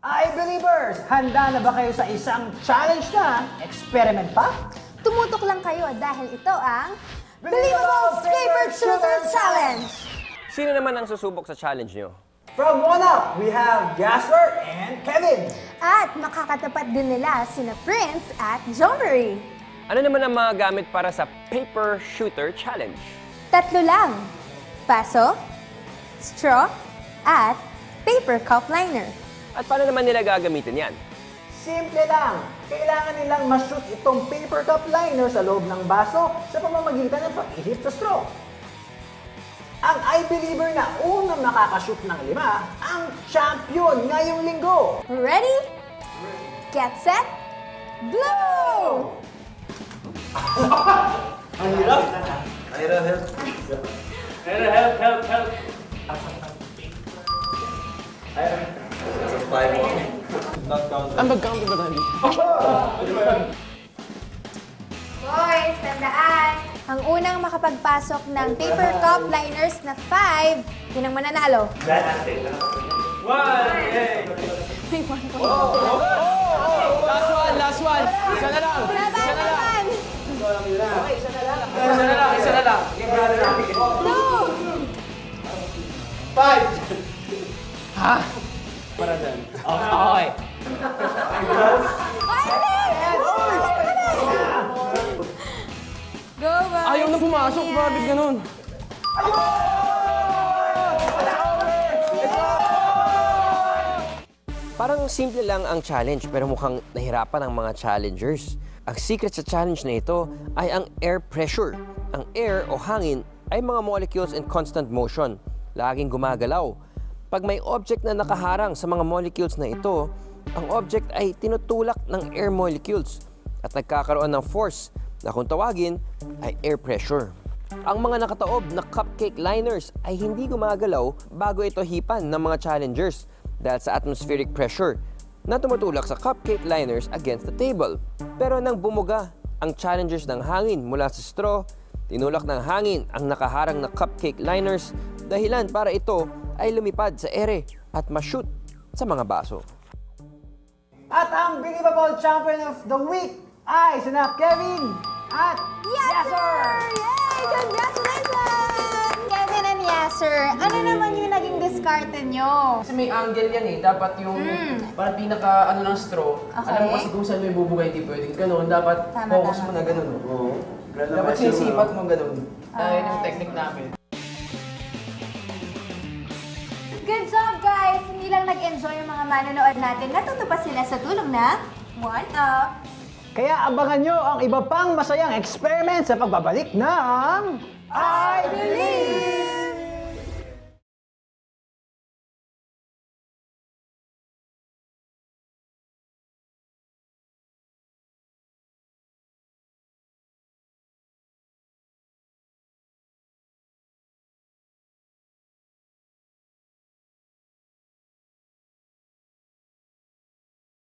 I-Believers! Handa na ba kayo sa isang challenge na experiment pa? Tumutok lang kayo dahil ito ang Believable Paper Shooter Challenge! Sino naman ang susubok sa challenge nyo? From One Up, we have Jasper and Kevin. At makakatapat din nila sina Prince at Jean-Marie. Ano naman ang mga gamit para sa Paper Shooter Challenge? Tatlo lang. Paso, straw, at paper cup liner. At paano naman nila gagamitin yan? Simple lang. Kailangan nilang ma-shoot itong paper cup liner sa loob ng baso sa pamamagitan ng pag-ihip sa straw. Ang I-Believer na unang makakashoot ng 5 ang champion ngayong linggo. Ready? Get set, blow! Ang hirap. Ang mag-count ba tayo? Boys, tandaan! Ang unang makapagpasok ng paper cup liners na 5, yun ang mananalo. Last one! Isa na lang! Laban! Isa na lang! No! 5! Ha? Para dyan. Okay. Go, boys! Ayaw na pumasok, bakit ganun? Parang simple lang ang challenge pero mukhang nahirapan ang mga challengers. Ang secret sa challenge na ito ay ang air pressure. Ang air o hangin ay mga molecules in constant motion. Laging gumagalaw. Pag may object na nakaharang sa mga molecules na ito, ang object ay tinutulak ng air molecules at nagkakaroon ng force na kung tawagin ay air pressure. Ang mga nakataob na cupcake liners ay hindi gumagalaw bago ito hipan ng mga challengers dahil sa atmospheric pressure na tumutulak sa cupcake liners against the table. Pero nang bumuga ang challengers ng hangin mula sa straw, tinulak ng hangin ang nakaharang na cupcake liners dahilan para ito ay lumipad sa ere at ma-shoot sa mga baso. At ang Believable Champion of the Week ay sina Kevin at Yasser! Yay! Congratulations! Kevin and Yasser, ano naman yung naging diskarte nyo? Kasi may angle yan eh. Dapat yung parang pinaka ano ng straw. Okay. Alam mo kasi kung saan mo ibubugay, hindi pwedeng ganun. Dapat Tama, focus tama. mo na ganun. Oo. Dapat sinisipat mo ganun. Yun yung technique namin. Good job, guys! Hindi lang nag-enjoy yung mga manonood natin. Natuto pa sila sa tulong ng One Up. Kaya abangan nyo ang iba pang masayang experiment sa pagbabalik ng I Believe!